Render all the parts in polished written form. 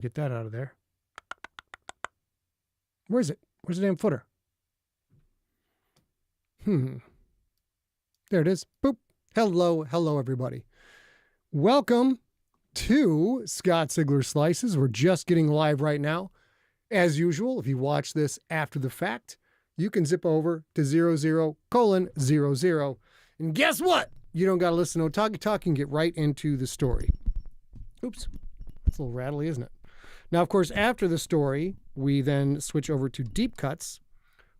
Get that out of there. Where is it? Where's the damn footer? There it is. Boop. Hello, everybody. Welcome to Scott Sigler Slices. We're just getting live right now. As usual, if you watch this after the fact, you can zip over to 00:00. And guess what? You don't got to listen to no talky and get right into the story. Oops. That's a little rattly, isn't it? Now, of course, after the story, we then switch over to deep cuts,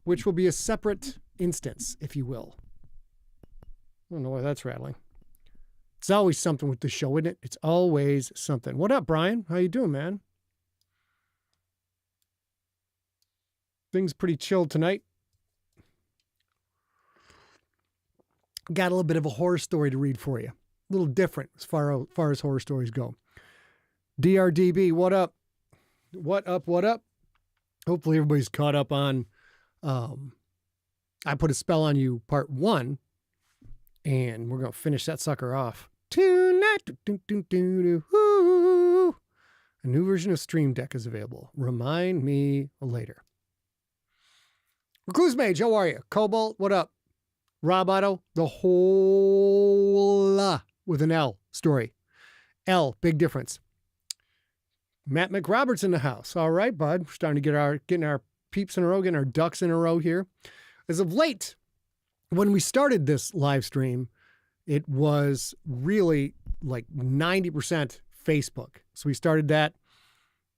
which will be a separate instance, if you will. I don't know why that's rattling. It's always something with the show, isn't it? It's always something. What up, Brian? How you doing, man? Things pretty chilled tonight. Got a little bit of a horror story to read for you. A little different as far as horror stories go. DRDB, what up? What up? Hopefully everybody's caught up on I Put a Spell on You Part 1. And we're going to finish that sucker off tonight. A new version of Stream Deck is available. Remind me later. Recluse Mage, how are you? Cobalt, what up? Rob Otto, the whole with an L story. L, big difference. Matt McRoberts in the house. All right, bud. We're starting to getting our peeps in a row, getting our ducks in a row here. As of late, when we started this live stream, it was really like 90% Facebook. So we started that.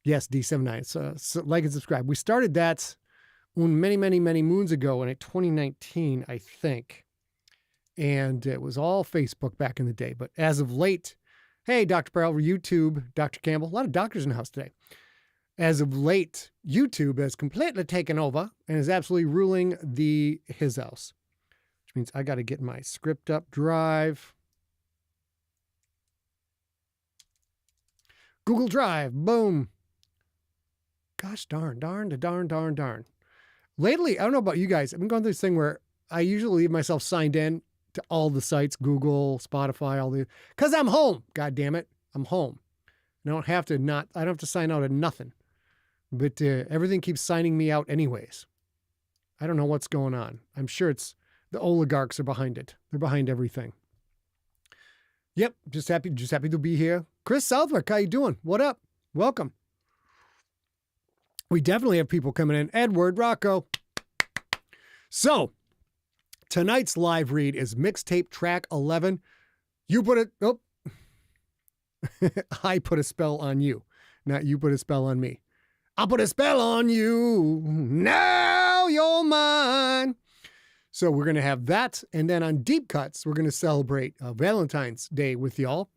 Yes, D79. So like and subscribe. We started that many moons ago in 2019, I think. And it was all Facebook back in the day. But as of late, hey, Dr. Perel, YouTube, Dr. Campbell, a lot of doctors in the house today. As of late, YouTube has completely taken over and is absolutely ruling his house. Which means I got to get my script up drive. Google Drive, boom. Gosh darn. Lately, I don't know about you guys, I've been going through this thing where I usually leave myself signed in to all the sites, Google, Spotify, because I'm home. God damn it. I'm home. I don't have to sign out of nothing. But everything keeps signing me out anyways. I don't know what's going on. I'm sure it's the oligarchs are behind it. They're behind everything. Yep. Just happy to be here. Chris Southwick, how you doing? What up? Welcome. We definitely have people coming in. Edward, Rocco. So, tonight's live read is mixtape track 11. I put a spell on you. Not you put a spell on me. I put a spell on you. Now you're mine. So we're going to have that. And then on Deep Cuts, we're going to celebrate Valentine's Day with y'all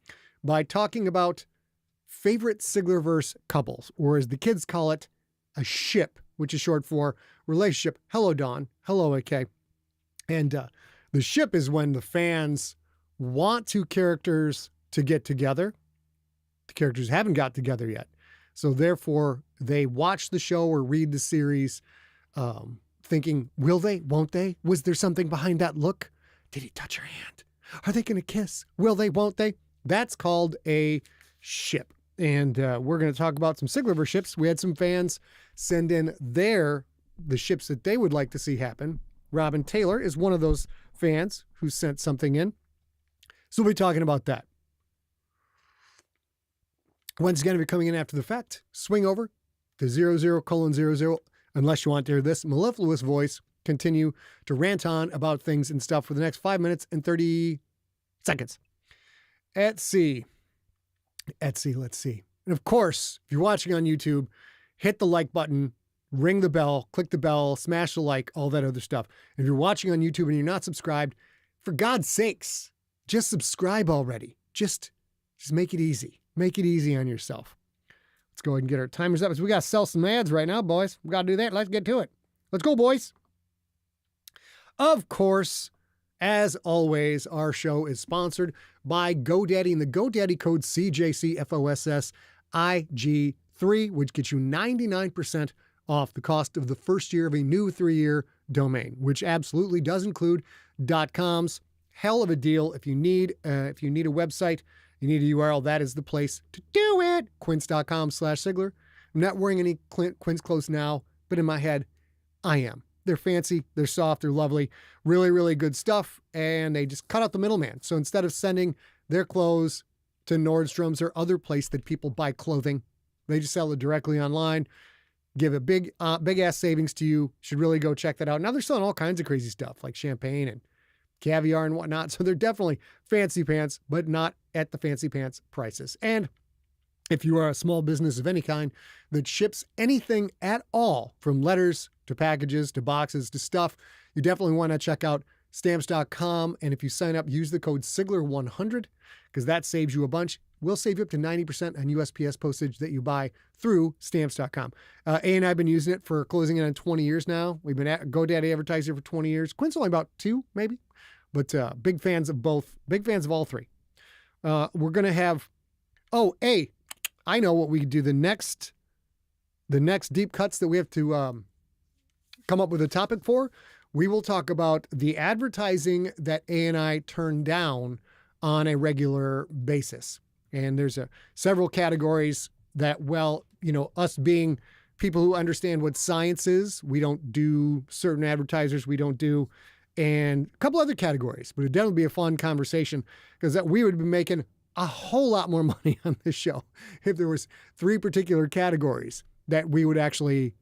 by talking about favorite Siglerverse couples, or as the kids call it, a ship, which is short for relationship. Hello, Dawn. Hello, AK. And the ship is when the fans want two characters to get together. The characters haven't got together yet. So therefore, they watch the show or read the series thinking, will they? Won't they? Was there something behind that look? Did he touch her hand? Are they going to kiss? Will they? Won't they? That's called a ship. And we're going to talk about some Siglerverse ships. We had some fans send in the ships that they would like to see happen. Robin Taylor is one of those fans who sent something in. So we'll be talking about that. Once again, if you're coming in after the fact, swing over to 00:00, unless you want to hear this mellifluous voice continue to rant on about things and stuff for the next 5 minutes and 30 seconds. Let's see. And of course, if you're watching on YouTube, hit the like button, ring the bell, click the bell, smash the like, all that other stuff. If you're watching on YouTube and you're not subscribed, for God's sakes, just subscribe already. Just make it easy. Make it easy on yourself. Let's go ahead and get our timers up. We got to sell some ads right now, boys. We got to do that. Let's get to it. Let's go, boys. Of course, as always, our show is sponsored by GoDaddy and the GoDaddy code CJCFOSSIG3, which gets you 99% off the cost of the first year of a new 3-year domain, which absolutely does include .coms. Hell of a deal if you need a website You need a URL. That is the place to do it. Quince.com/Sigler. I'm not wearing any Quince clothes now, but in my head, I am. They're fancy, they're soft, they're lovely, really, really good stuff, and they just cut out the middleman. So instead of sending their clothes to Nordstrom's or other place that people buy clothing, they just sell it directly online, give a big ass savings to you. Should really go check that out. Now they're selling all kinds of crazy stuff like champagne and caviar and whatnot. So they're definitely fancy pants, but not at the fancy pants prices. And if you are a small business of any kind that ships anything at all, from letters to packages to boxes to stuff, you definitely want to check out Stamps.com. And if you sign up, use the code Sigler100 because that saves you a bunch. We'll save you up to 90% on USPS postage that you buy through Stamps.com. A and I have been using it for closing in on 20 years now. We've been at GoDaddy advertiser for 20 years. Quinn's only about 2, maybe. But big fans of both. Big fans of all three. We're going to have... I know what we could do. The next deep cuts that we have to come up with a topic for, we will talk about the advertising that A&I turn down on a regular basis. And there's several categories that, us being people who understand what science is, we don't do certain advertisers, we don't do, and a couple other categories. But it'd definitely be a fun conversation because we would be making a whole lot more money on this show if there was 3 particular categories that we would actually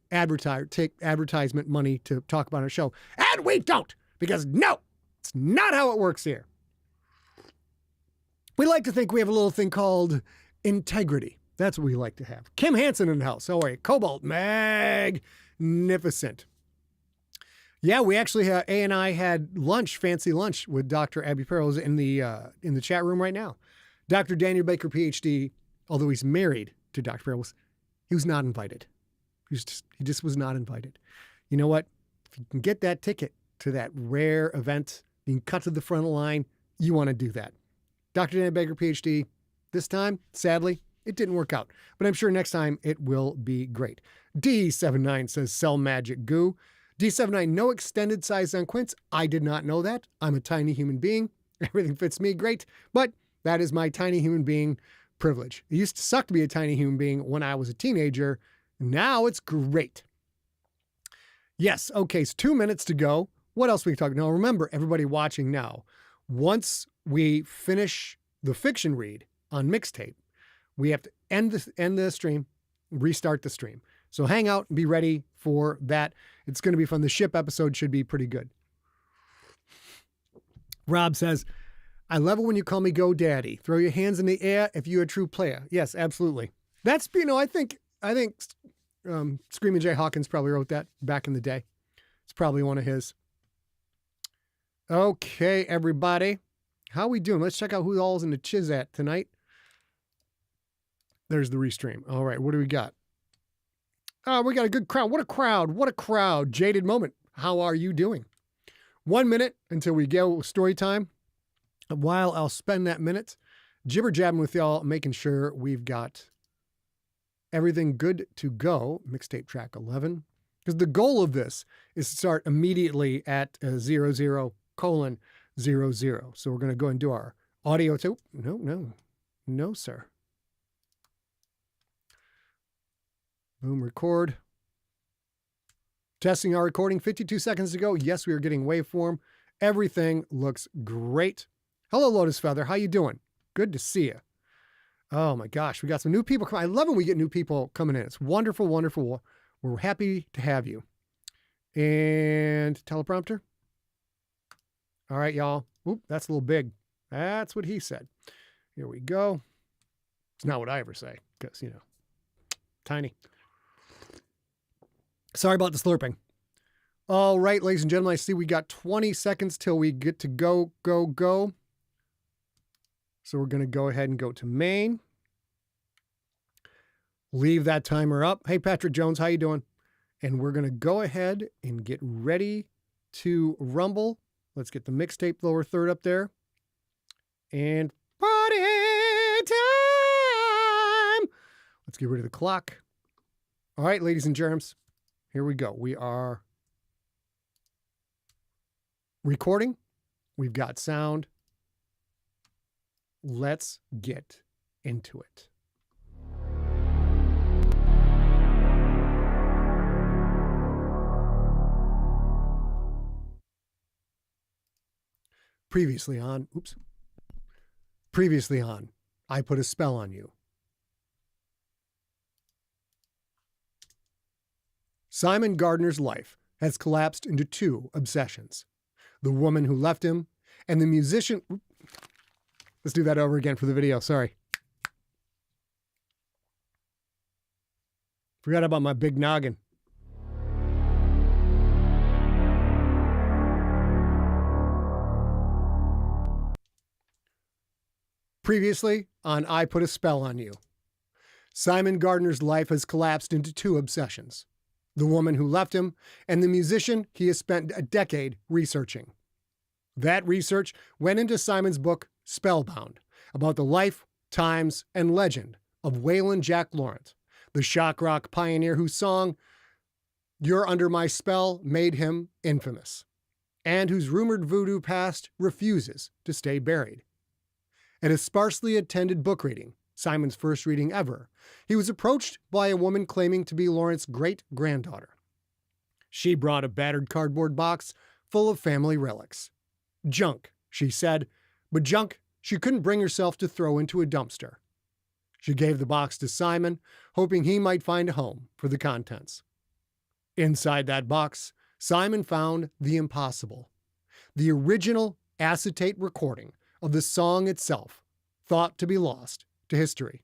take advertisement money to talk about on our show. And we don't, because no, it's not how it works here. We like to think we have a little thing called integrity. That's what we like to have. Kim Hansen in the house. How are you? Cobalt magnificent. Yeah, we actually A and I had lunch, fancy lunch with Dr. Abby Perros in the chat room right now. Dr. Daniel Baker, PhD, although he's married to Dr. Perros, he was not invited. He just was not invited. You know what? If you can get that ticket to that rare event, you can cut to the front of the line, you want to do that. Dr. Daniel Baker, PhD, this time, sadly, it didn't work out. But I'm sure next time it will be great. D79 says, sell magic goo. D79, no extended size on Quince. I did not know that. I'm a tiny human being. Everything fits me great. But that is my tiny human being privilege. It used to suck to be a tiny human being when I was a teenager. Now it's great. Yes. Okay. So 2 minutes to go. What else we can talk? Now, remember, everybody watching now, once we finish the fiction read on Mixtape, we have to end the stream, restart the stream. So hang out and be ready for that. It's going to be fun. The ship episode should be pretty good. Rob says, I love it when you call me Go Daddy. Throw your hands in the air if you're a true player. Yes, absolutely. That's, I think Screaming Jay Hawkins probably wrote that back in the day. It's probably one of his. Okay, everybody. How we doing? Let's check out who all's in the chiz at tonight. There's the restream. All right, what do we got? Oh, we got a good crowd. What a crowd. What a crowd. Jaded Moment. How are you doing? 1 minute until we go story time. While I'll spend that minute jibber jabbing with y'all, making sure we've got everything good to go. Mixtape track 11. Because the goal of this is to start immediately at 00:00. So we're going to go and do our audio too. No, sir. Boom, record. Testing our recording 52 seconds ago. Yes, we are getting waveform. Everything looks great. Hello, Lotus Feather. How you doing? Good to see you. Oh my gosh, we got some new people coming. I love when we get new people coming in. It's wonderful, wonderful. We're happy to have you. And teleprompter. All right, y'all. Oop, that's a little big. That's what he said. Here we go. It's not what I ever say because, tiny. Sorry about the slurping. All right, ladies and gentlemen, I see we got 20 seconds till we get to go. So we're going to go ahead and go to main. Leave that timer up. Hey, Patrick Jones, how you doing? And we're going to go ahead and get ready to rumble. Let's get the mixtape lower third up there. And party time. Let's get rid of the clock. All right, ladies and germs, here we go. We are recording. We've got sound. let's get into it. Previously on, I Put a Spell on You. Simon Gardner's life has collapsed into two obsessions: the woman who left him and the musician. Let's do that over again for the video. Sorry. Forgot about my big noggin. Previously on I Put a Spell on You. Simon Gardner's life has collapsed into two obsessions: the woman who left him and the musician he has spent a decade researching. That research went into Simon's book, Spellbound, about the life, times, and legend of Wailin Jack Laurent, the shock rock pioneer whose song, You're Under My Spell, made him infamous, and whose rumored voodoo past refuses to stay buried. At a sparsely attended book reading, Simon's first reading ever, he was approached by a woman claiming to be Laurent's great-granddaughter. She brought a battered cardboard box full of family relics. Junk, she said, but junk she couldn't bring herself to throw into a dumpster. She gave the box to Simon, hoping he might find a home for the contents. Inside that box, Simon found the impossible: the original acetate recording of the song itself, thought to be lost to history.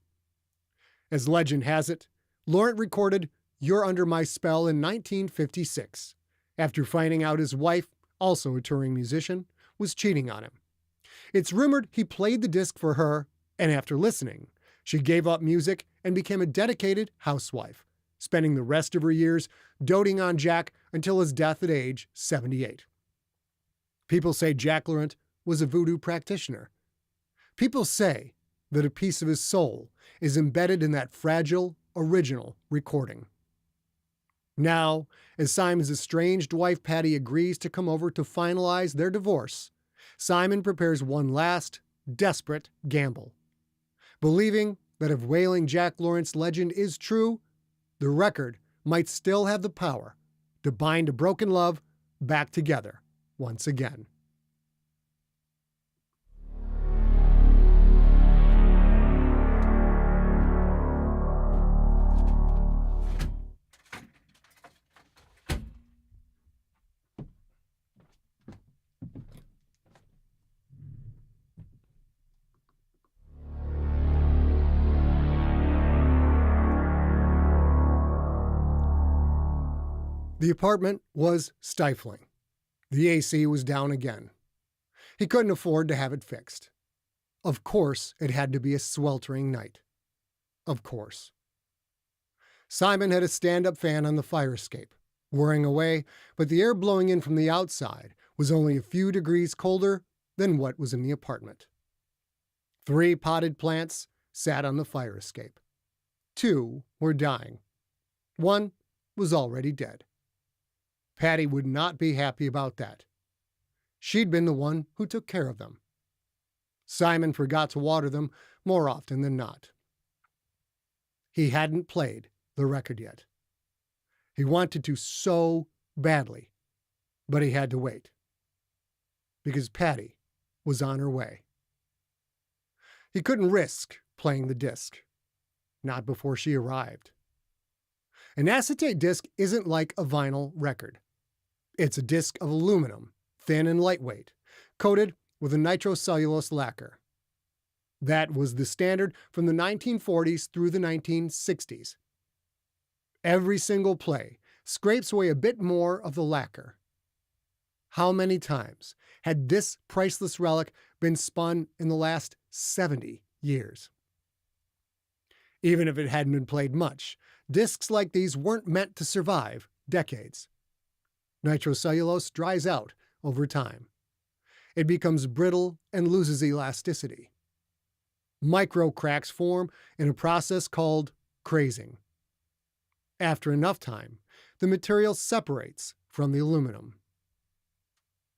As legend has it, Laurent recorded You're Under My Spell in 1956, after finding out his wife, also a touring musician, was cheating on him. It's rumored he played the disc for her, and after listening, she gave up music and became a dedicated housewife, spending the rest of her years doting on Jack until his death at age 78. People say Jack Laurent was a voodoo practitioner. People say that a piece of his soul is embedded in that fragile, original recording. Now, as Simon's estranged wife Patty agrees to come over to finalize their divorce, Simon prepares one last, desperate gamble. Believing that if Wailin Jack Laurent's legend is true, the record might still have the power to bind a broken love back together once again. The apartment was stifling. The AC was down again. He couldn't afford to have it fixed. Of course, it had to be a sweltering night. Of course. Simon had a stand-up fan on the fire escape, whirring away, but the air blowing in from the outside was only a few degrees colder than what was in the apartment. 3 potted plants sat on the fire escape. 2 were dying. 1 was already dead. Patty would not be happy about that. She'd been the one who took care of them. Simon forgot to water them more often than not. He hadn't played the record yet. He wanted to so badly, but he had to wait. Because Patty was on her way. He couldn't risk playing the disc. Not before she arrived. An acetate disc isn't like a vinyl record. It's a disc of aluminum, thin and lightweight, coated with a nitrocellulose lacquer. That was the standard from the 1940s through the 1960s. Every single play scrapes away a bit more of the lacquer. How many times had this priceless relic been spun in the last 70 years? Even if it hadn't been played much, discs like these weren't meant to survive decades. Nitrocellulose dries out over time. It becomes brittle and loses elasticity. Micro cracks form in a process called crazing. After enough time, the material separates from the aluminum.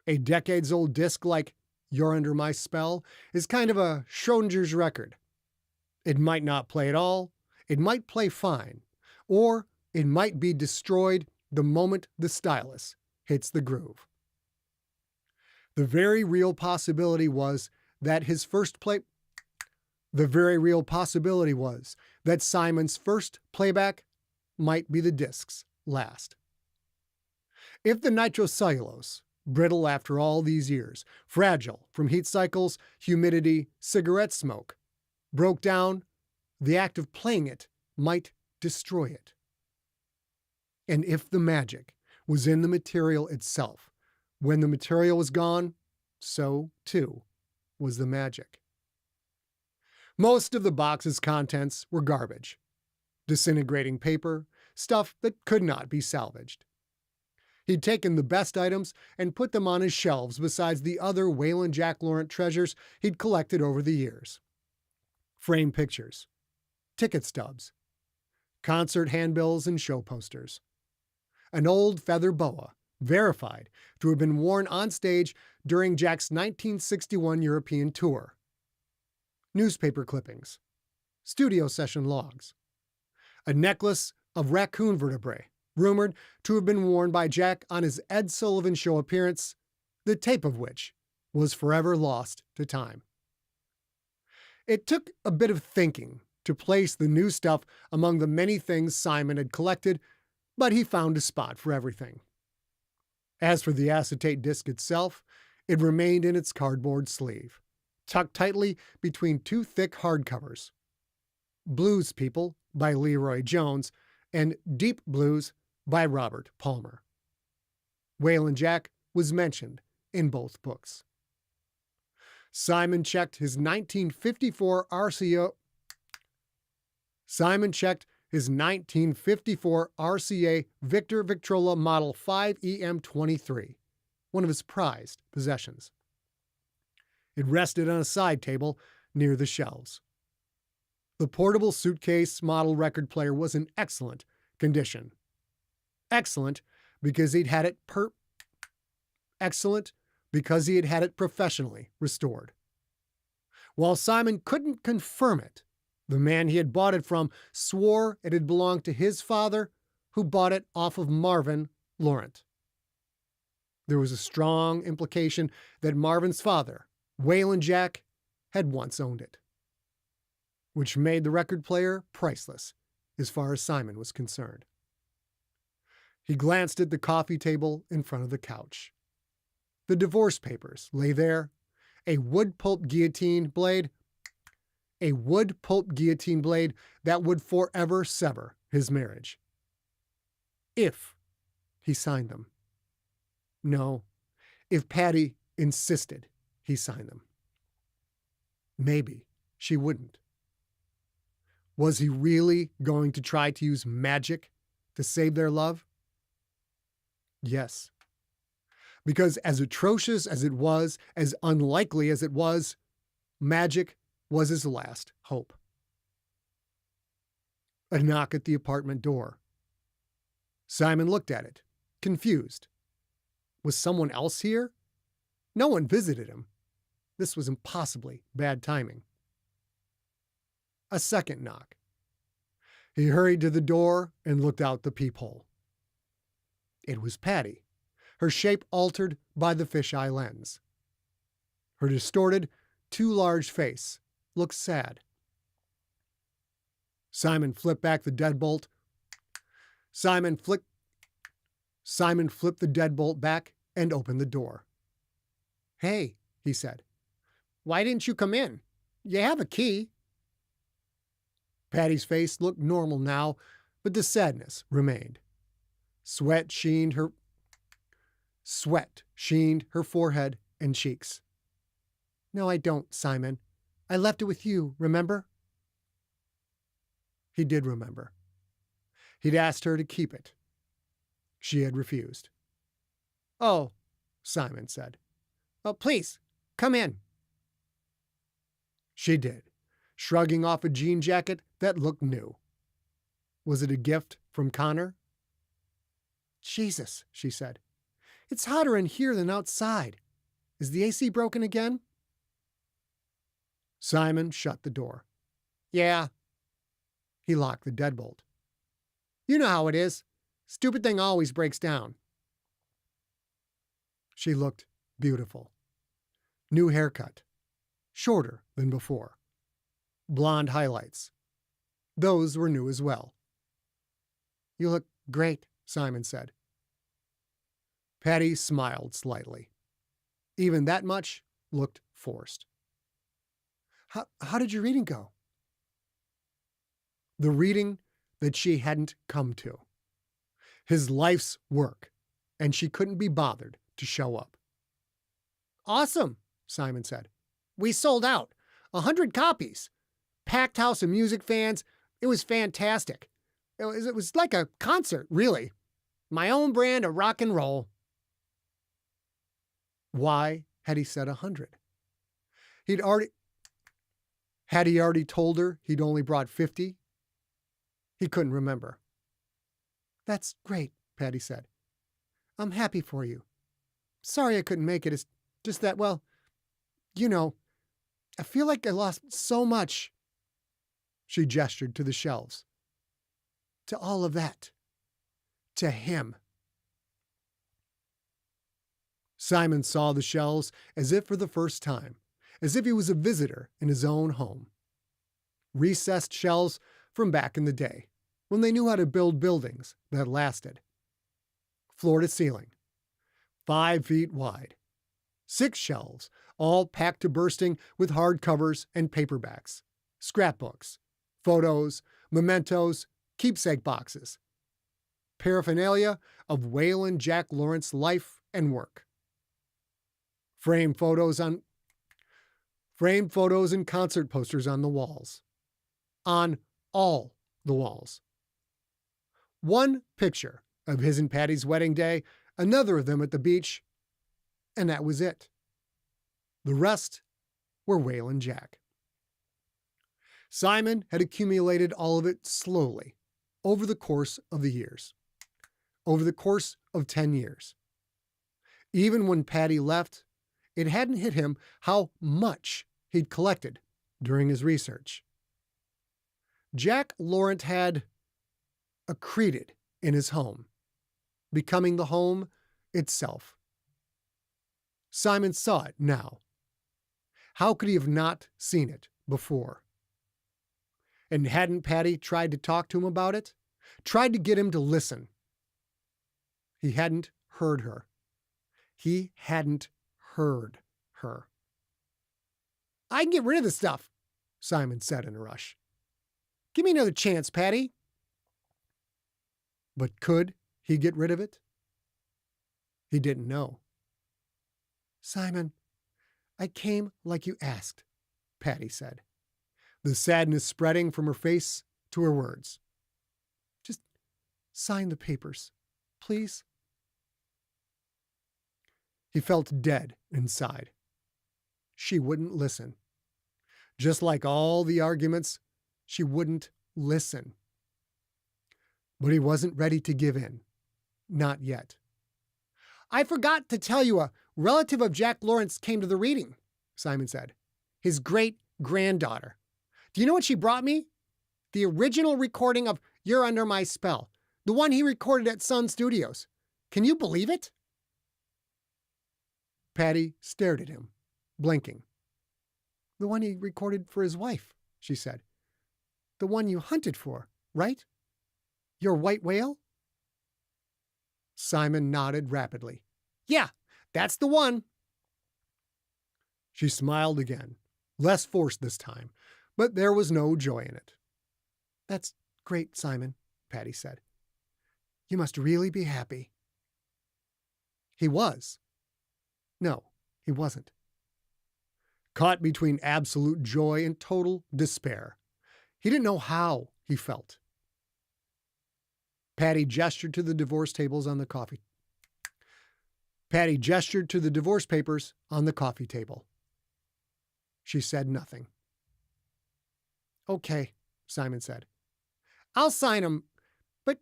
A decades-old disc like You're Under My Spell is kind of a Schrodinger's record. It might not play at all, it might play fine, or it might be destroyed the moment the stylus hits the groove. The very real possibility was that Simon's first playback might be the disc's last. If the nitrocellulose, brittle after all these years, fragile from heat cycles, humidity, cigarette smoke, broke down, the act of playing it might destroy it. And if the magic was in the material itself, when the material was gone, so, too, was the magic. Most of the box's contents were garbage. Disintegrating paper, stuff that could not be salvaged. He'd taken the best items and put them on his shelves besides the other Wailin Jack Laurent treasures he'd collected over the years. Framed pictures, ticket stubs, concert handbills and show posters. An old feather boa, verified to have been worn on stage during Jack's 1961 European tour. Newspaper clippings, studio session logs. A necklace of raccoon vertebrae, rumored to have been worn by Jack on his Ed Sullivan Show appearance, the tape of which was forever lost to time. It took a bit of thinking to place the new stuff among the many things Simon had collected, but he found a spot for everything. As for the acetate disc itself, it remained in its cardboard sleeve, tucked tightly between two thick hardcovers. Blues People by Leroy Jones and Deep Blues by Robert Palmer. Wailin Jack was mentioned in both books. Simon checked his 1954 RCA Victor Victrola Model 5EM23, one of his prized possessions. It rested on a side table near the shelves. The portable suitcase model record player was in excellent condition. Excellent because he had had it professionally restored. While Simon couldn't confirm it, the man he had bought it from swore it had belonged to his father, who bought it off of Marvin Laurent. There was a strong implication that Marvin's father, Wailin Jack, had once owned it, which made the record player priceless as far as Simon was concerned. He glanced at the coffee table in front of the couch. The divorce papers lay there, a wood-pulp guillotine blade that would forever sever his marriage. If he signed them. No, if Patty insisted he sign them. Maybe she wouldn't. Was he really going to try to use magic to save their love? Yes. Because as atrocious as it was, as unlikely as it was, magic was his last hope. A knock at the apartment door. Simon looked at it, confused. Was someone else here? No one visited him. This was impossibly bad timing. A second knock. He hurried to the door and looked out the peephole. It was Patty, her shape altered by the fisheye lens. Her distorted, too large face looked sad. Simon flipped back the deadbolt. Simon flipped the deadbolt back and opened the door. "Hey," he said. "Why didn't you come in? You have a key." Patty's face looked normal now, but the sadness remained. Sweat sheened her forehead and cheeks. "No, I don't, Simon. I left it with you, remember?" He did remember. He'd asked her to keep it. She had refused. "Oh," Simon said. "Oh, please, come in." She did, shrugging off a jean jacket that looked new. Was it a gift from Connor? "Jesus," she said. "It's hotter in here than outside. Is the AC broken again? Simon shut the door. Yeah. He locked the deadbolt. You know how it is. Stupid thing always breaks down. She looked beautiful. New haircut. Shorter than before. Blonde highlights. Those were new as well. You look great, Simon said. Patty smiled slightly. Even that much looked forced. How did your reading go? The reading that she hadn't come to. His life's work, and she couldn't be bothered to show up. Awesome, Simon said. We sold out. 100 copies. Packed house of music fans. It was fantastic. It was like a concert, really. My own brand of rock and roll. Why had he said 100? Had he already told her he'd only brought 50? He couldn't remember. That's great, Patty said. I'm happy for you. Sorry I couldn't make it. It's just that, well, you know, I feel like I lost so much. She gestured to the shelves. To all of that. To him. Simon saw the shelves as if for the first time, as if he was a visitor in his own home. Recessed shelves from back in the day, when they knew how to build buildings that lasted. Floor to ceiling, 5 feet wide. 6 shelves, all packed to bursting with hardcovers and paperbacks, scrapbooks, photos, mementos, keepsake boxes. Paraphernalia of Wailin Jack Laurent's life and work. Framed photos and concert posters on the walls. On all the walls. One picture of his and Patty's wedding day, another of them at the beach, and that was it. The rest were Wailin Jack. Simon had accumulated all of it slowly over the course of the years. Over the course of 10 years. Even when Patty left, it hadn't hit him how much he'd collected during his research. Jack Laurent had accreted in his home, becoming the home itself. Simon saw it now. How could he have not seen it before? And hadn't Patty tried to talk to him about it? Tried to get him to listen? He hadn't heard her. He hadn't heard her. I can get rid of this stuff, Simon said in a rush. Give me another chance, Patty. But could he get rid of it? He didn't know. Simon, I came like you asked, Patty said, the sadness spreading from her face to her words. Just sign the papers, please. He felt dead inside. She wouldn't listen. Just like all the arguments, she wouldn't listen. But he wasn't ready to give in. Not yet. I forgot to tell you, a relative of Jack Laurent's came to the reading, Simon said. His great-granddaughter. Do you know what she brought me? The original recording of You're Under My Spell. The one he recorded at Sun Studios. Can you believe it? Patty stared at him, blinking. The one he recorded for his wife, she said. The one you hunted for, right? Your white whale? Simon nodded rapidly. Yeah, that's the one. She smiled again, less forced this time, but there was no joy in it. That's great, Simon, Patty said. You must really be happy. He was. No, he wasn't. Caught between absolute joy and total despair. He didn't know how he felt. Patty gestured to the divorce tables on the coffee. Patty gestured to the divorce papers on the coffee table. She said nothing. Okay, Simon said. I'll sign them, but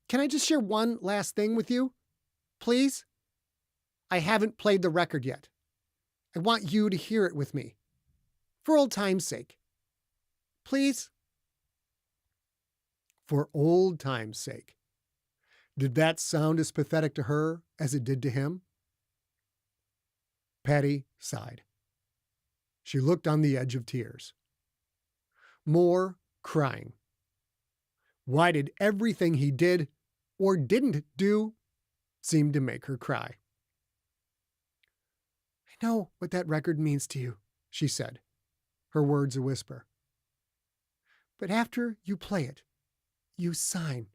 can I just share one last thing with you? Please? I haven't played the record yet. I want you to hear it with me. For old time's sake. Please? For old time's sake. Did that sound as pathetic to her as it did to him? Patty sighed. She looked on the edge of tears. More crying. Why did everything he did or didn't do seem to make her cry? I know what that record means to you, she said, her words a whisper. But after you play it, you sign.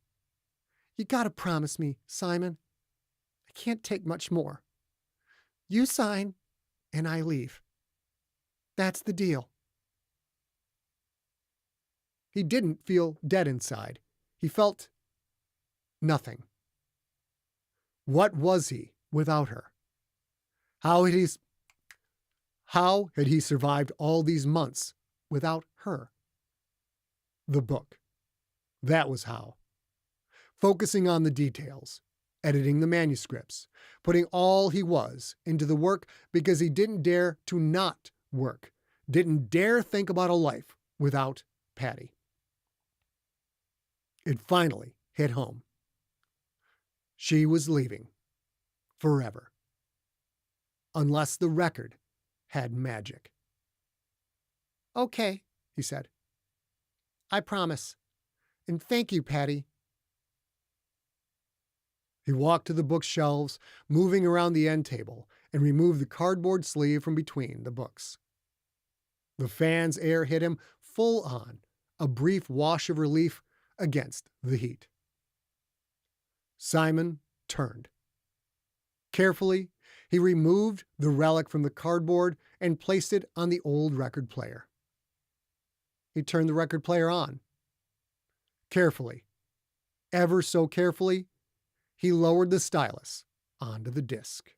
You gotta promise me, Simon. I can't take much more. You sign, and I leave. That's the deal. He didn't feel dead inside. He felt nothing. What was he without her? How had he survived all these months without her? The book. That was how. Focusing on the details, editing the manuscripts, putting all he was into the work because he didn't dare to not work, didn't dare think about a life without Patty. It finally hit home. She was leaving forever. Unless the record had magic. Okay, he said. I promise. And thank you, Patty. He walked to the bookshelves, moving around the end table, and removed the cardboard sleeve from between the books. The fan's air hit him full on, a brief wash of relief against the heat. Simon turned. Carefully, he removed the relic from the cardboard and placed it on the old record player. He turned the record player on. Carefully, ever so carefully, he lowered the stylus onto the disc.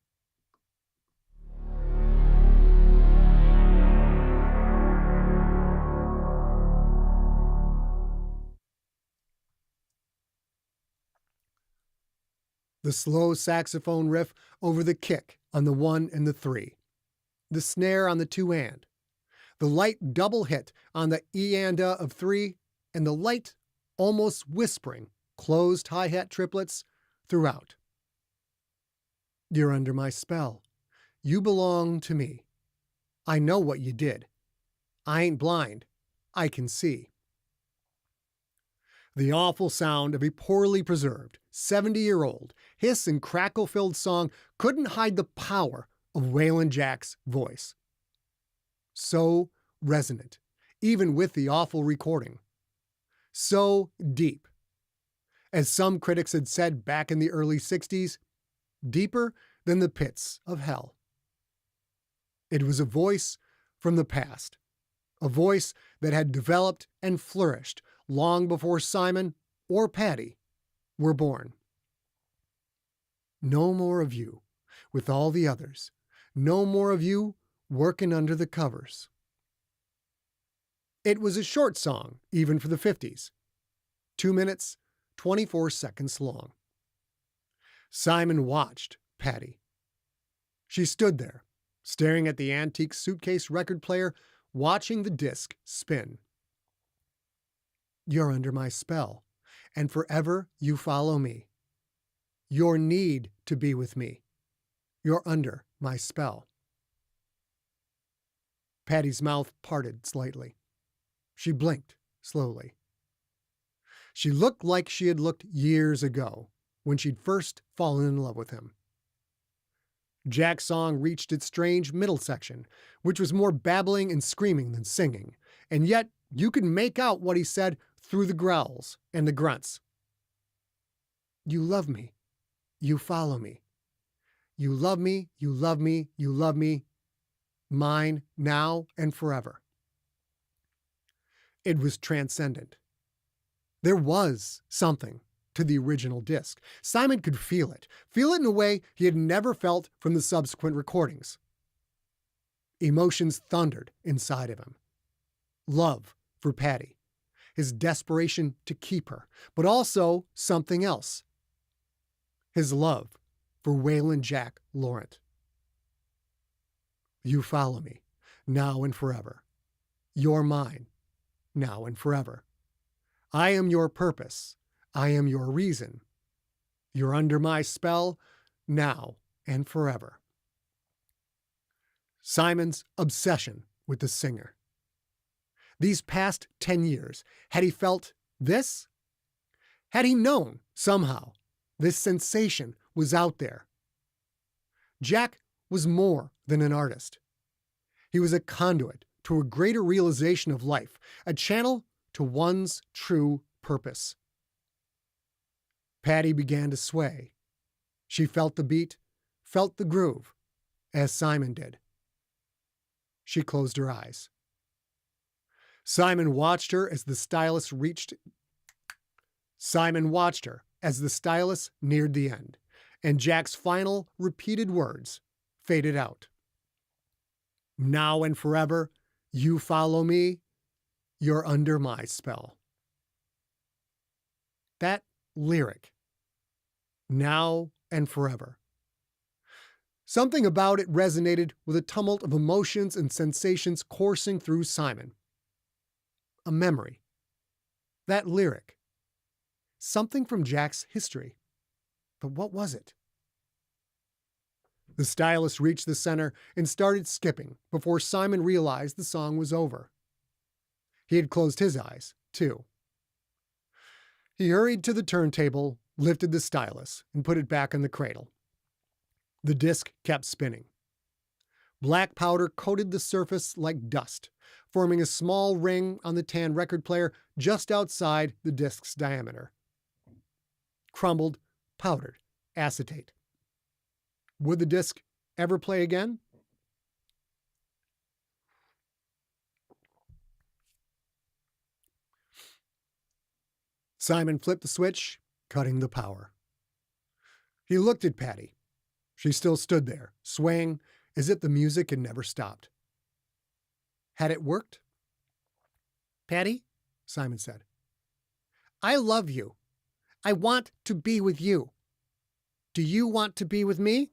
The slow saxophone riff over the kick on the 1 and the 3, the snare on the 2 and, the light double hit on the E and A of 3, and the light, almost whispering, closed hi-hat triplets throughout. You're under my spell. You belong to me. I know what you did. I ain't blind. I can see. The awful sound of a poorly preserved, 70-year-old, hiss and crackle-filled song couldn't hide the power of Wailin Jack's voice. So resonant, even with the awful recording. So deep. As some critics had said back in the early 60s, deeper than the pits of hell. It was a voice from the past, a voice that had developed and flourished long before Simon or Patty were born. No more of you with all the others. No more of you working under the covers. It was a short song, even for the 50s. 2 minutes, 24 seconds long. Simon watched Patty. She stood there, staring at the antique suitcase record player, watching the disc spin. You're under my spell, and forever you follow me. Your need to be with me. You're under my spell. Patty's mouth parted slightly. She blinked slowly. She looked like she had looked years ago, when she'd first fallen in love with him. Jack's song reached its strange middle section, which was more babbling and screaming than singing, and yet you could make out what he said through the growls and the grunts. You love me. You follow me. You love me, you love me, you love me. Mine, now and forever. It was transcendent. There was something to the original disc. Simon could feel it in a way he had never felt from the subsequent recordings. Emotions thundered inside of him. Love for Patty, his desperation to keep her, but also something else. His love for Wailin Jack Laurent. You follow me, now and forever. You're mine, now and forever. I am your purpose. I am your reason. You're under my spell, now and forever. Simon's obsession with the singer. These past 10 years, had he felt this? Had he known, somehow, this sensation was out there? Jack was more than an artist. He was a conduit to a greater realization of life, a channel to one's true purpose. Patty began to sway. She felt the beat, felt the groove, as Simon did. She closed her eyes. Simon watched her as the stylus neared the end, and Jack's final repeated words faded out. Now and forever, you follow me, you're under my spell. That lyric, now and forever. Something about it resonated with a tumult of emotions and sensations coursing through Simon. A memory. That lyric. Something from Jack's history. But what was it? The stylus reached the center and started skipping before Simon realized the song was over. He had closed his eyes, too. He hurried to the turntable, lifted the stylus, and put it back in the cradle. The disc kept spinning. Black powder coated the surface like dust, forming a small ring on the tan record player just outside the disc's diameter. Crumbled, powdered acetate. Would the disc ever play again? Simon flipped the switch, cutting the power. He looked at Patty. She still stood there, swaying as if the music had never stopped. Had it worked? Patty, Simon said, I love you. I want to be with you. Do you want to be with me?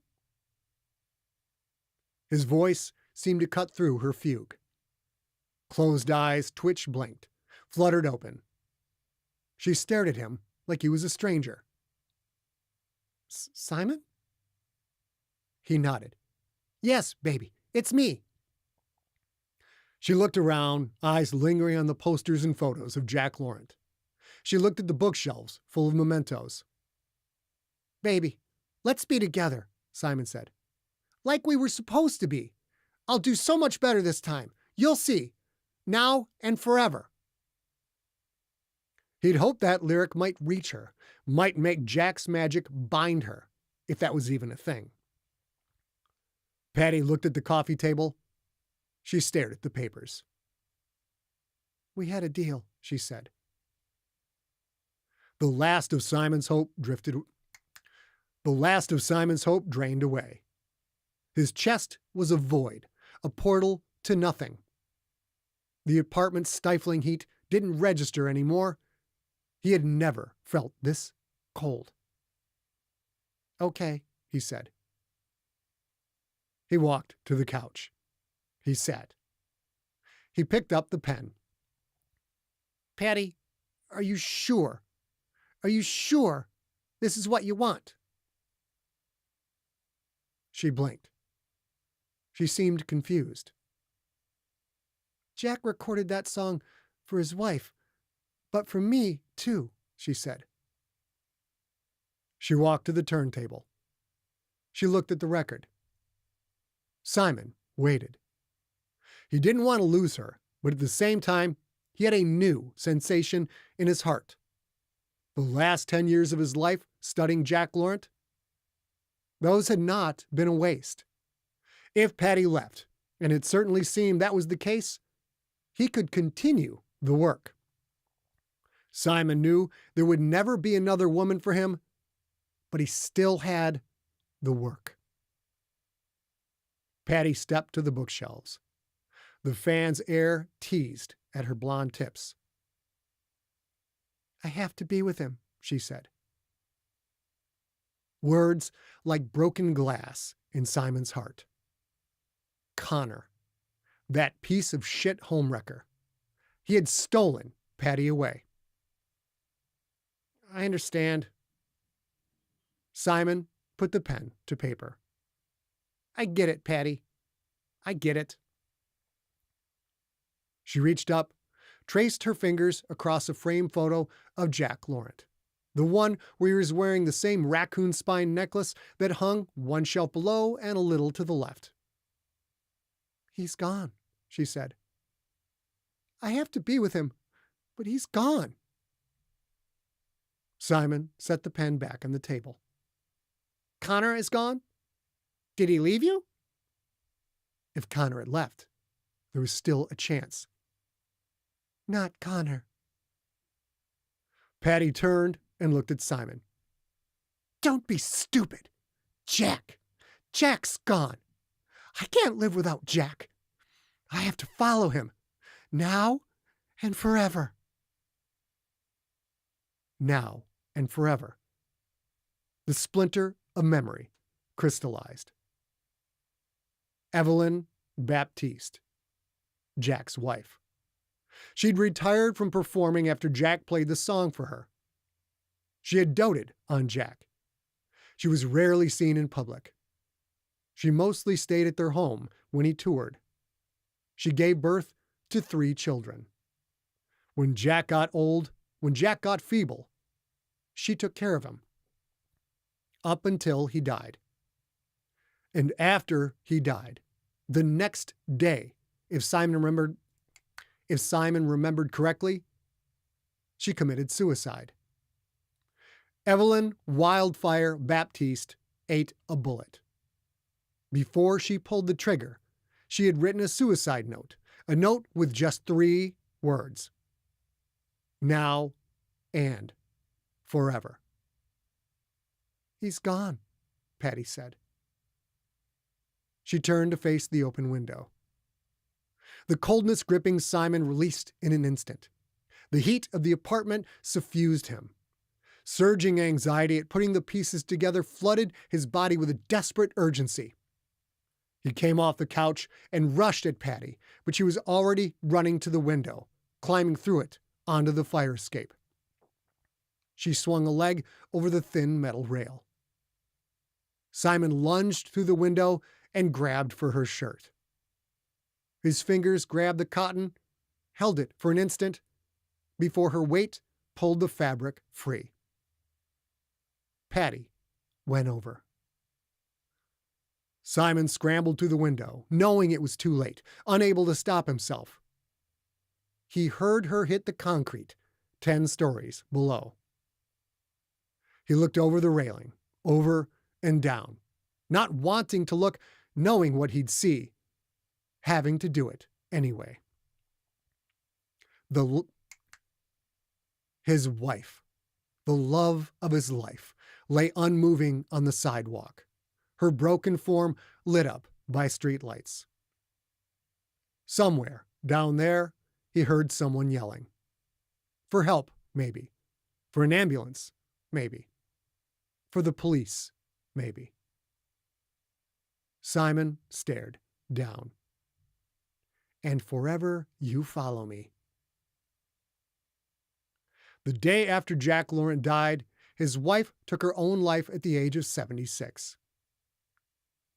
His voice seemed to cut through her fugue. Closed eyes twitched, blinked, fluttered open. She stared at him like he was a stranger. Simon? He nodded. Yes, baby, it's me. She looked around, eyes lingering on the posters and photos of Jack Laurent. She looked at the bookshelves full of mementos. Baby, let's be together, Simon said. Like we were supposed to be. I'll do so much better this time. You'll see. Now and forever. He'd hoped that lyric might reach her, might make Jack's magic bind her, if that was even a thing. Patty looked at the coffee table. She stared at the papers. We had a deal, she said. The last of Simon's hope drained away. His chest was a void, a portal to nothing. The apartment's stifling heat didn't register anymore. He had never felt this cold. Okay, he said. He walked to the couch. He sat. He picked up the pen. Patty, are you sure? Are you sure this is what you want? She blinked. She seemed confused. Jack recorded that song for his wife, but for me, too, she said. She walked to the turntable. She looked at the record. Simon waited. He didn't want to lose her, but at the same time, he had a new sensation in his heart. The last 10 years of his life studying Jack Laurent, those had not been a waste. If Patty left, and it certainly seemed that was the case, he could continue the work. Simon knew there would never be another woman for him, but he still had the work. Patty stepped to the bookshelves. The fan's air teased at her blonde tips. I have to be with him, she said. Words like broken glass in Simon's heart. Connor, that piece of shit homewrecker. He had stolen Patty away. I understand. Simon put the pen to paper. I get it, Patty. I get it. She reached up, traced her fingers across a framed photo of Jack Laurent, the one where he was wearing the same raccoon spine necklace that hung one shelf below and a little to the left. He's gone, she said. I have to be with him, but he's gone. Simon set the pen back on the table. Connor is gone? Did he leave you? If Connor had left, there was still a chance. Not Connor. Patty turned and looked at Simon. Don't be stupid. Jack. Jack's gone. I can't live without Jack. I have to follow him. Now and forever. Now and forever. The splinter of memory crystallized. Evelyn Baptiste, Jack's wife. She'd retired from performing after Jack played the song for her. She had doted on Jack. She was rarely seen in public. She mostly stayed at their home when he toured. She gave birth to 3 children. When Jack got old, when Jack got feeble, she took care of him. Up until he died. And after he died, the next day, if Simon remembered correctly, she committed suicide. Evelyn Wildfire Baptiste ate a bullet. Before she pulled the trigger, she had written a suicide note, a note with just 3 words. Now and forever. He's gone, Patty said. She turned to face the open window. The coldness gripping Simon released in an instant. The heat of the apartment suffused him. Surging anxiety at putting the pieces together flooded his body with a desperate urgency. He came off the couch and rushed at Patty, but she was already running to the window, climbing through it onto the fire escape. She swung a leg over the thin metal rail. Simon lunged through the window and grabbed for her shirt. His fingers grabbed the cotton, held it for an instant, before her weight pulled the fabric free. Patty went over. Simon scrambled through the window, knowing it was too late, unable to stop himself. He heard her hit the concrete 10 stories below. He looked over the railing, over and down, not wanting to look, knowing what he'd see, having to do it anyway. His wife, the love of his life, lay unmoving on the sidewalk, her broken form lit up by streetlights. Somewhere down there, he heard someone yelling. For help, maybe. For an ambulance, maybe. For the police, maybe. Simon stared down. And forever you follow me. The day after Jack Laurent died, his wife took her own life at the age of 76.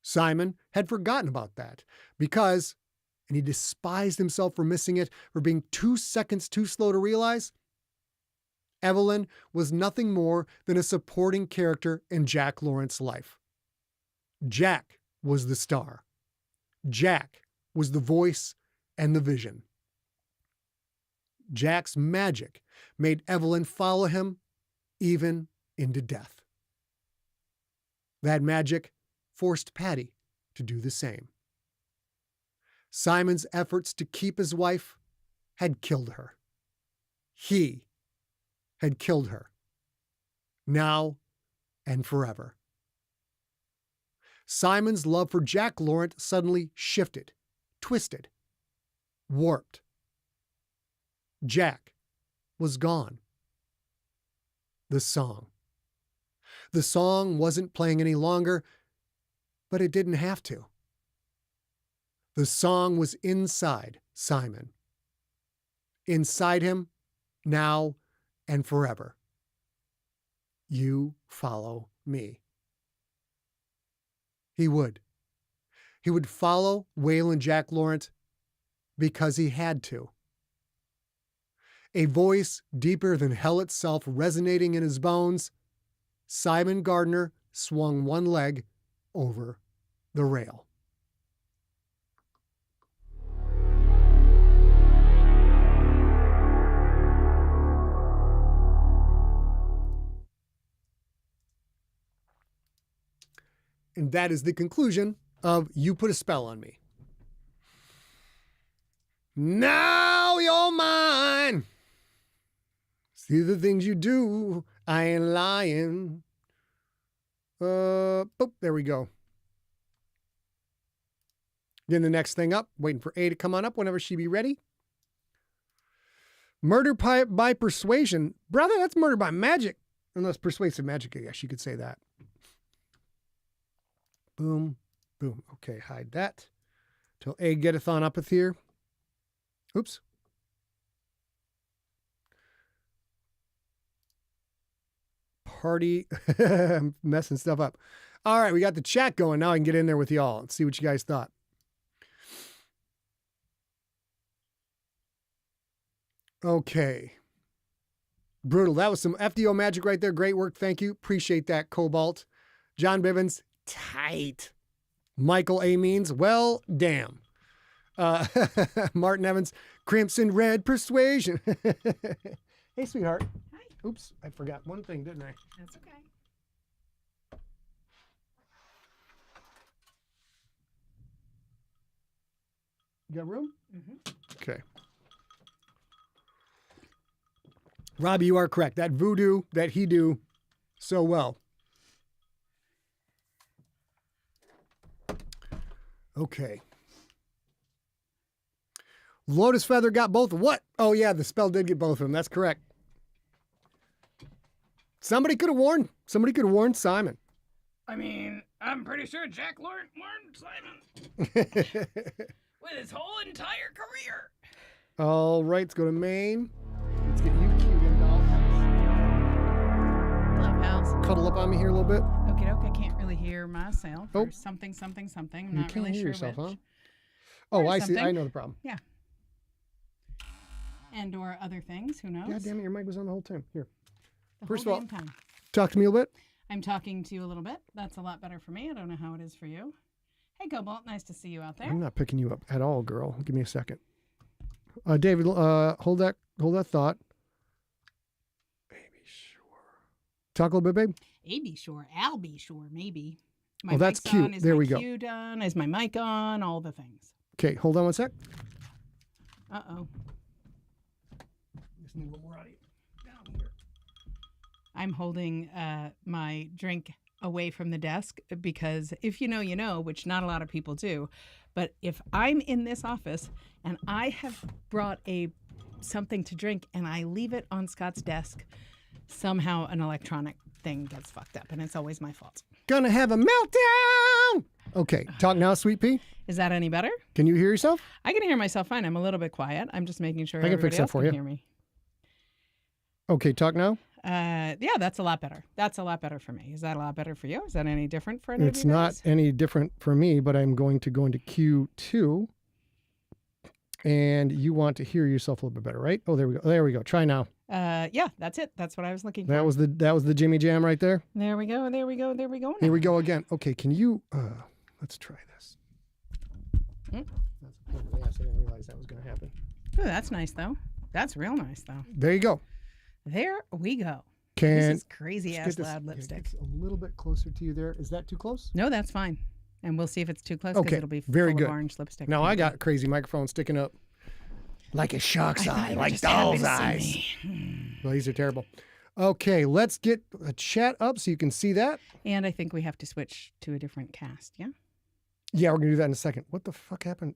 Simon had forgotten about that because, and he despised himself for missing it, for being 2 seconds too slow to realize, Evelyn was nothing more than a supporting character in Jack Laurent's life. Jack was the star. Jack was the voice and the vision. Jack's magic made Evelyn follow him even into death. That magic forced Patty to do the same. Simon's efforts to keep his wife had killed her. He had killed her. Now and forever. Simon's love for Jack Laurent suddenly shifted, twisted, warped. Jack was gone. The song. The song wasn't playing any longer, but it didn't have to. The song was inside Simon. Inside him, now and forever. You follow me. He would. He would follow Wailin Jack Laurent because he had to. A voice deeper than hell itself resonating in his bones, Simon Gardner swung one leg over the rail. And that is the conclusion of You Put a Spell on Me. Now you're mine. See the things you do. I ain't lying. Boop, there we go. Getting the next thing up. Waiting for A to come on up whenever she be ready. Murder by persuasion. Brother, that's murder by magic. Unless persuasive magic, I guess you could say that. Boom, boom. Okay, hide that. Till A getteth on up with here. Oops. Party. I'm messing stuff up. All right, we got the chat going. Now I can get in there with y'all and see what you guys thought. Okay. Brutal. That was some FDO magic right there. Great work. Thank you. Appreciate that, Cobalt. John Bivens. Tight. Michael A. Means, well, damn. Martin Evans, Crimson Red Persuasion. Hey, sweetheart. Hi. Oops, I forgot one thing, didn't I? That's okay. You got room? Mm-hmm. Okay. Robbie, you are correct. That voodoo that he do so well. Okay. Lotus Feather got both. What? Oh, yeah, the spell did get both of them. That's correct. Somebody could have warned. Somebody could have warned Simon. I mean, I'm pretty sure Jack Laurent warned Simon with his whole entire career. All right, let's go to Maine. Let's get you cued in, doll. Hello, pals. Cuddle up on me here a little bit. Okie doke, I can't really hear myself. Oh. Or something. I'm You not can't really hear sure yourself, which. huh? Oh, Or I see. something. I know the problem. And or other things, who knows? God damn it, your mic was on the whole time. Here, The First whole of all- damn time. talk to me a little bit. I'm talking to you a little bit. That's a lot better for me. I don't know how it is for you. Hey, Cobalt, nice to see you out there. I'm not picking you up at all, girl. Give me a second. David, hold that thought. Baby, sure. Talk a little bit, babe. A be sure, I'll be sure, maybe. My Oh, that's mic's cute. On. Is There my we go. cue done? Is my mic on? All the things. Okay, hold on one sec. Uh-oh. Just need a little more audio. Down here. I'm holding my drink away from the desk because if you know, you know, which not a lot of people do. But if I'm in this office and I have brought something to drink and I leave it on Scott's desk, somehow an electronic thing gets fucked up, and it's always my fault. Gonna have a meltdown. Okay, talk now, sweet pea. Is that any better? Can you hear yourself? I can hear myself fine. I'm a little bit quiet. I'm just making sure I can everybody fix that else for can you. hear me. Okay, talk now. Yeah, that's a lot better. That's a lot better for me. Is that a lot better for you? Is that any different for any of It's you not guys? any different for me, but I'm going to go into Q2. And you want to hear yourself a little bit better, right? Oh, there we go. There we go. Try now. Yeah, that's it. That's what I was looking for. That was the Jimmy Jam right there. There we go. There we go. There we go. Here now. we go again. Okay, can you let's try this. Mm. That's a pain in the ass. I didn't realize that was going to happen. Ooh, that's nice though. That's real nice though. There you go. There we go. Can This is crazy just ass get this- loud yeah, lipstick. get a little bit closer to you there. Is that too close? No, that's fine. And we'll see if it's too close because Okay, it'll be very full good. of orange lipstick. Now I got a crazy microphone sticking up like a shark's eye, like doll's eyes. Well, these are terrible. Okay, let's get a chat up so you can see that. And I think we have to switch to a different cast. Yeah. Yeah, we're gonna do that in a second. What the fuck happened?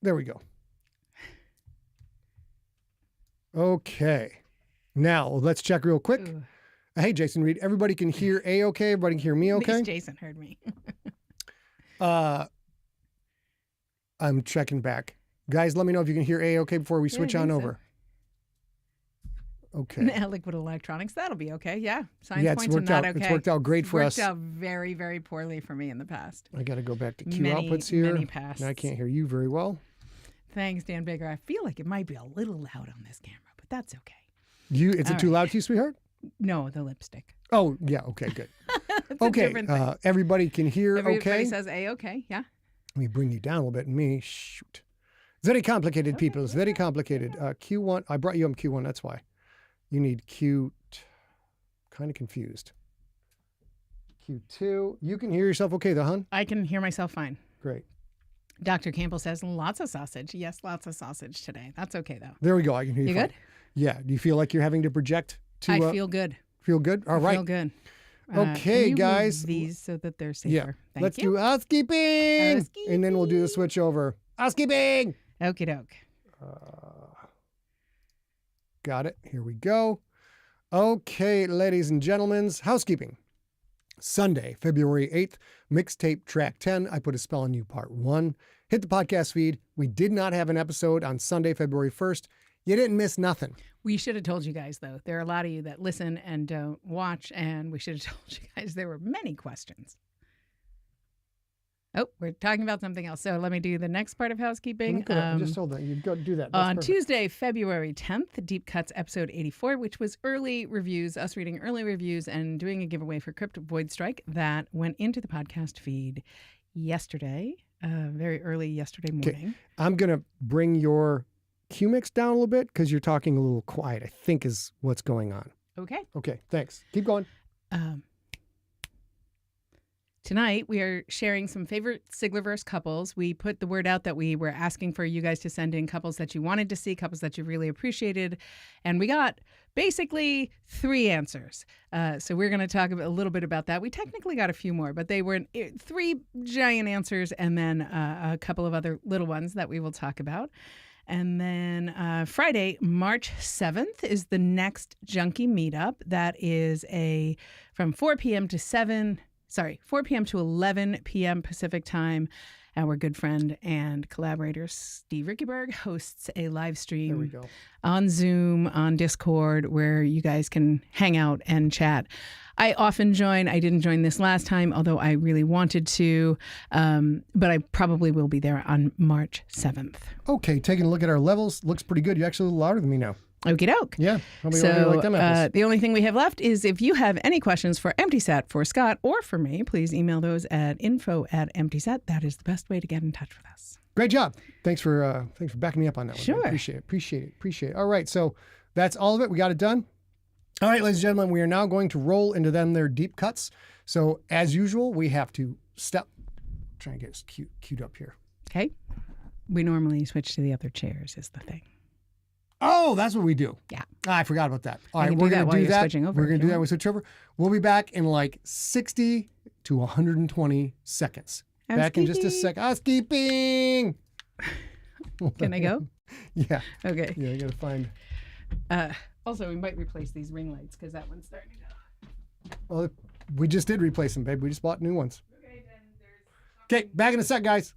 There we go. Okay. Now let's check real quick. Ooh. Hey, Jason Reed. Everybody can hear A-okay? Everybody can hear me At okay? least Jason heard me. I'm checking back. Guys, let me know if you can hear A-okay before we switch on over. Okay. Liquid electronics, that'll be okay. Yeah. Science Yeah, points are not okay. It's worked out great for us. Worked out very, very poorly for me in the past. I got to go back to Q outputs here. Many pasts. Now I can't hear you very well. Thanks, Dan Baker. I feel like it might be a little loud on this camera, but that's okay. Is it too loud to you, sweetheart? No, the lipstick. Oh, yeah. Okay, good. It's a different thing. Everybody can hear Everybody okay? says A-okay, yeah. Let me bring you down a little bit. Shoot. Very complicated, people. It's very complicated. Q1. I brought you up Q1. That's why. You need Q. Kind of confused. Q2. You can hear yourself okay, though, hon? I can hear myself fine. Great. Dr. Campbell says lots of sausage. Yes, lots of sausage today. That's okay, though. There we go. I can hear you. You fine. good? Yeah. Do you feel like you're having to project? I feel good. Feel good? All right. I feel good. Okay, can you guys. move these so that they're safer. Yeah. Thank Let's you. do housekeeping. And then we'll do the switch over. Housekeeping. Okie doke. Got it. Here we go. Okay, ladies and gentlemen, housekeeping. Sunday, February 8th, mixtape track 10, I Put a Spell on You, part 1. Hit the podcast feed. We did not have an episode on Sunday, February 1st. You didn't miss nothing. We should have told you guys, though. There are a lot of you that listen and don't watch, and we should have told you guys there were many questions. Oh, we're talking about something else. So let me do the next part of housekeeping. I just told that. You go do that. That's on perfect. Tuesday, February 10th, Deep Cuts episode 84, which was early reviews, us reading early reviews and doing a giveaway for Crypt Void Strike that went into the podcast feed yesterday, very early yesterday morning. I'm going to bring your Q mix down a little bit because you're talking a little quiet, I think is what's going on. Okay. Okay, thanks. Keep going. Tonight, we are sharing some favorite Siglerverse couples. We put the word out that we were asking for you guys to send in couples that you wanted to see, couples that you really appreciated. And we got basically 3 answers. So we're going to talk a little bit about that. We technically got a few more, but they were 3 giant answers and then a couple of other little ones that we will talk about. And then Friday, March 7th is the next Junkie meetup. That is from 4 p.m. to 4 p.m. to 11 p.m. Pacific time. Our good friend and collaborator, Steve Rickeberg, hosts a live stream on Zoom, on Discord, where you guys can hang out and chat. I often join. I didn't join this last time, although I really wanted to, but I probably will be there on March 7th. Okay, taking a look at our levels. Looks pretty good. You're actually a little louder than me now. Okie doke. Yeah. The only thing we have left is if you have any questions for EmptySat, for Scott, or for me, please email those at info@EmptySat. That is the best way to get in touch with us. Great job. Thanks for backing me up on that one. Sure. I appreciate it. All right. So that's all of it. We got it done. All right, ladies and gentlemen, we are now going to roll into their deep cuts. So as usual, we have to try and get us queued up here. Okay. We normally switch to the other chairs is the thing. Oh, that's what we do. Yeah. I forgot about that. All right, can we're do that going to while do you're that. switching over We're going if to do you that. want. We switch over. We'll be back in like 60 to 120 seconds. Back in just a sec. Housekeeping. Can I go? Yeah. Okay. Yeah, I got to find. Also, we might replace these ring lights because that one's starting to. Well, we just did replace them, babe. We just bought new ones. Okay, then there's. Okay, back in a sec, guys.